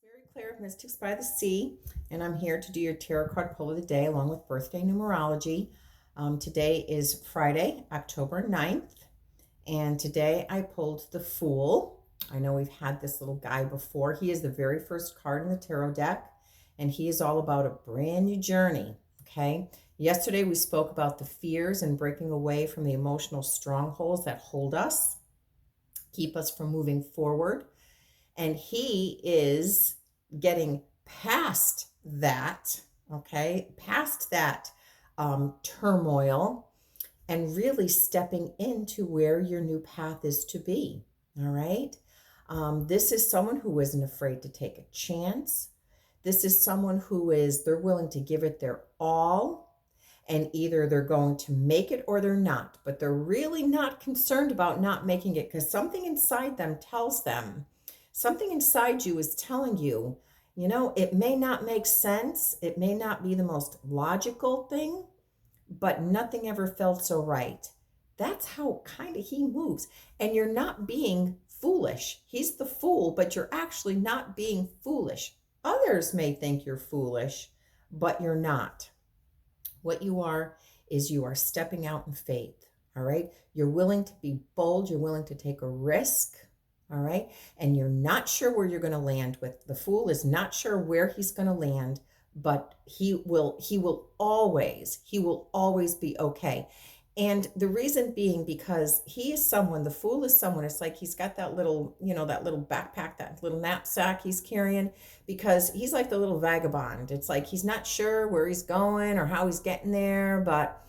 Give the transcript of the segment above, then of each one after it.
Mary Clare of Mystics by the Sea, and I'm here to do your tarot card pull of the day along with birthday numerology. Today is Friday, October 9th, and today I pulled the Fool. I know we've had this little guy before. He is the very first card in the tarot deck, and he is all about a brand new journey. Okay. Yesterday we spoke about the fears and breaking away from the emotional strongholds that hold us, keep us from moving forward. And he is getting past that, okay, past that turmoil and really stepping into where your new path is to be. All right. This is someone who isn't afraid to take a chance. This is someone they're willing to give it their all, and either they're going to make it or they're not, but they're really not concerned about not making it because something inside them tells them, something inside you is telling you, it may not make sense. It may not be the most logical thing, but nothing ever felt so right. That's how kind of he moves. And you're not being foolish. He's the fool, but you're actually not being foolish. Others may think you're foolish, but you're not. What you are is you are stepping out in faith. All right. You're willing to be bold. You're willing to take a risk. All right. And you're not sure where you're going to land with. The Fool is not sure where he's going to land, but he will always be okay. And the reason being because the Fool is someone, it's like he's got that little, that little backpack, that little knapsack he's carrying, because he's like the little vagabond. It's like he's not sure where he's going or how he's getting there, but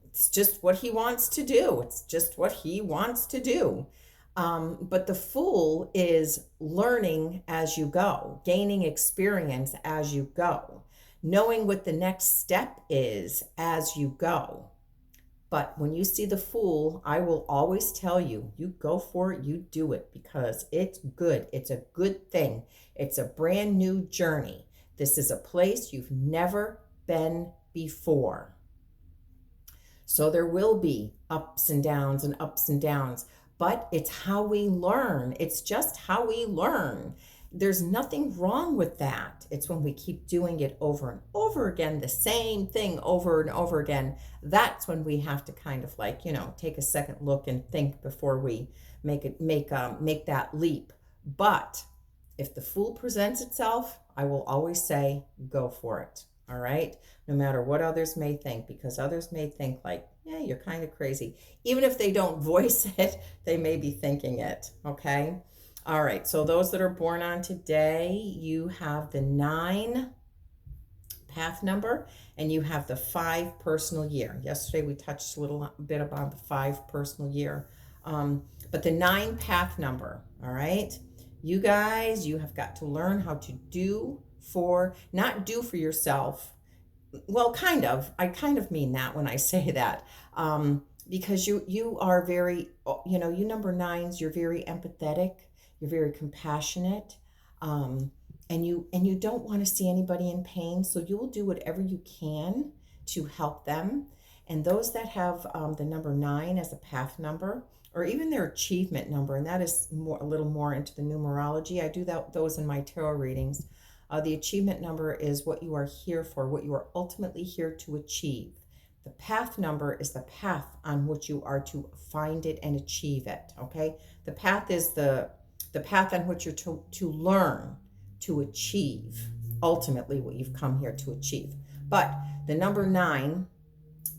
it's just what he wants to do. It's just what he wants to do. But the Fool is learning as you go, gaining experience as you go, knowing what the next step is as you go. But when you see the Fool, I will always tell you, you go for it, you do it, because it's good. It's a good thing. It's a brand new journey. This is a place you've never been before. So there will be ups and downs and ups and downs, but it's how we learn. It's just how we learn. There's nothing wrong with that. It's when we keep doing it over and over again, the same thing over and over again. That's when we have to kind of take a second look and think before we make that leap. But if the Fool presents itself, I will always say, go for it. All right. No matter what others may think, because others may think yeah, you're kind of crazy. Even if they don't voice it, they may be thinking it. Okay. All right, so those that are born on today, you have the 9 path number and you have the 5 personal year. Yesterday we touched a little bit about the 5 personal year, but the 9 path number, all right? You guys, you have got to learn how to not do for yourself. Well, kind of. I kind of mean that when I say that. Because you are very, you number 9s, you're very empathetic. You're very compassionate, and you don't want to see anybody in pain, so you will do whatever you can to help them. And those that have the number 9 as a path number, or even their achievement number, and that is a little more into the numerology. I do those in my tarot readings. The achievement number is what you are here for, what you are ultimately here to achieve. The path number is the path on which you are to find it and achieve it. Okay, the path is the path on which you're to learn to achieve ultimately what you've come here to achieve. But the number 9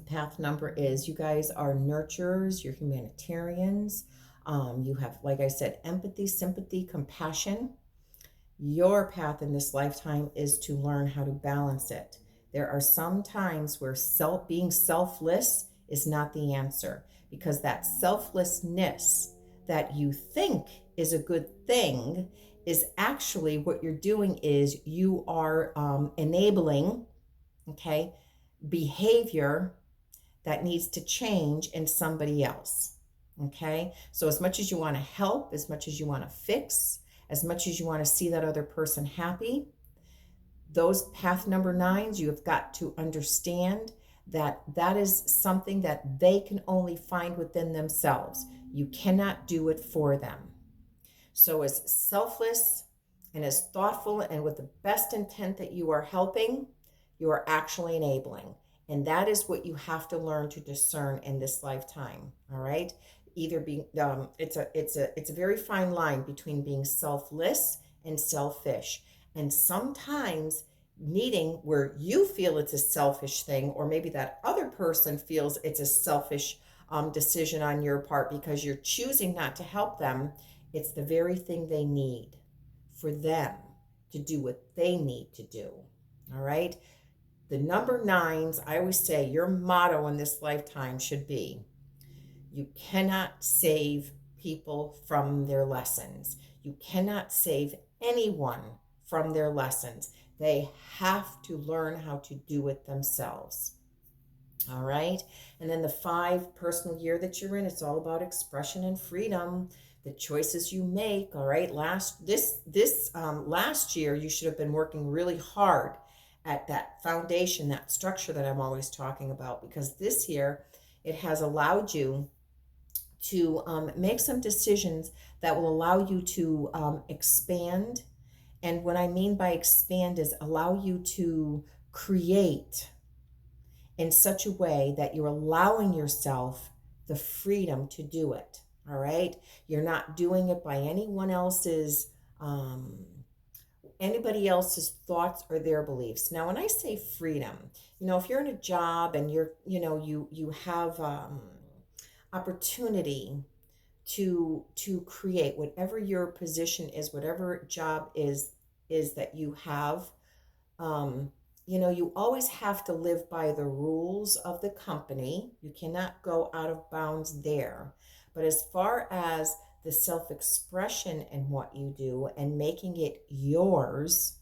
path number is, you guys are nurturers, you're humanitarians. You have, like I said, empathy, sympathy, compassion. Your path in this lifetime is to learn how to balance it. There are some times where being selfless is not the answer, because that selflessness that you think is a good thing is actually what you're doing is you are enabling, okay, behavior that needs to change in somebody else. Okay, so as much as you want to help, as much as you want to fix, as much as you want to see that other person happy, those path number 9s, you have got to understand that that is something that they can only find within themselves. You cannot do it for them. So as selfless And as thoughtful and with the best intent that you are helping, you are actually enabling. And that is what you have to learn to discern in this lifetime. All right. Either being it's a very fine line between being selfless and selfish. And sometimes needing where you feel it's a selfish thing, or maybe that other person feels it's a selfish decision on your part because you're choosing not to help them, it's the very thing they need for them to do what they need to do. All right. The number nines, I always say your motto in this lifetime should be you cannot save people from their lessons. You cannot save anyone from their lessons. They have to learn how to do it themselves. All right. And then the 5 personal year that you're in, it's all about expression and freedom, the choices you make. All right. Last year, you should have been working really hard at that foundation, that structure that I'm always talking about, because this year it has allowed you to make some decisions that will allow you to expand. And what I mean by expand is allow you to create in such a way that you're allowing yourself the freedom to do it. All right. You're not doing it by anybody else's thoughts or their beliefs. Now, when I say freedom, if you're in a job and you have opportunity to create whatever your position is, whatever job is that you have, you always have to live by the rules of the company. You cannot go out of bounds there. But as far as the self-expression and what you do and making it yours,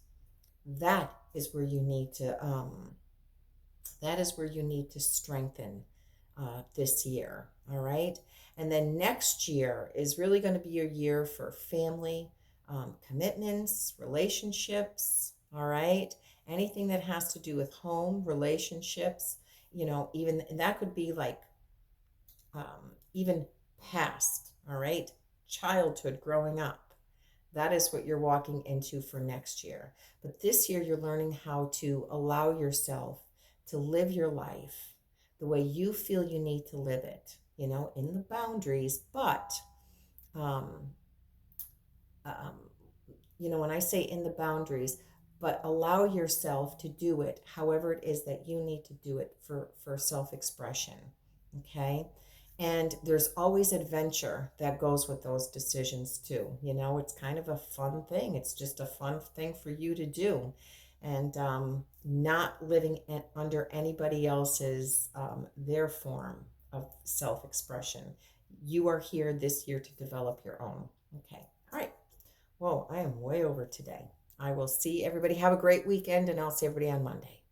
that is where you need to strengthen this year. All right. And then next year is really going to be your year for family, commitments, relationships. All right. Anything that has to do with home, relationships, even, and that could be like even past. All right. Childhood, growing up. That is what you're walking into for next year. But this year, you're learning how to allow yourself to live your life the way you feel you need to live it, in the boundaries. But, when I say in the boundaries, but allow yourself to do it however it is that you need to do it for self-expression. Okay. And there's always adventure that goes with those decisions too. It's kind of a fun thing. It's just a fun thing for you to do. And not living under anybody else's, their form of self-expression. You are here this year to develop your own. Okay. All right. Whoa, I am way over today. I will see everybody. Have a great weekend, and I'll see everybody on Monday.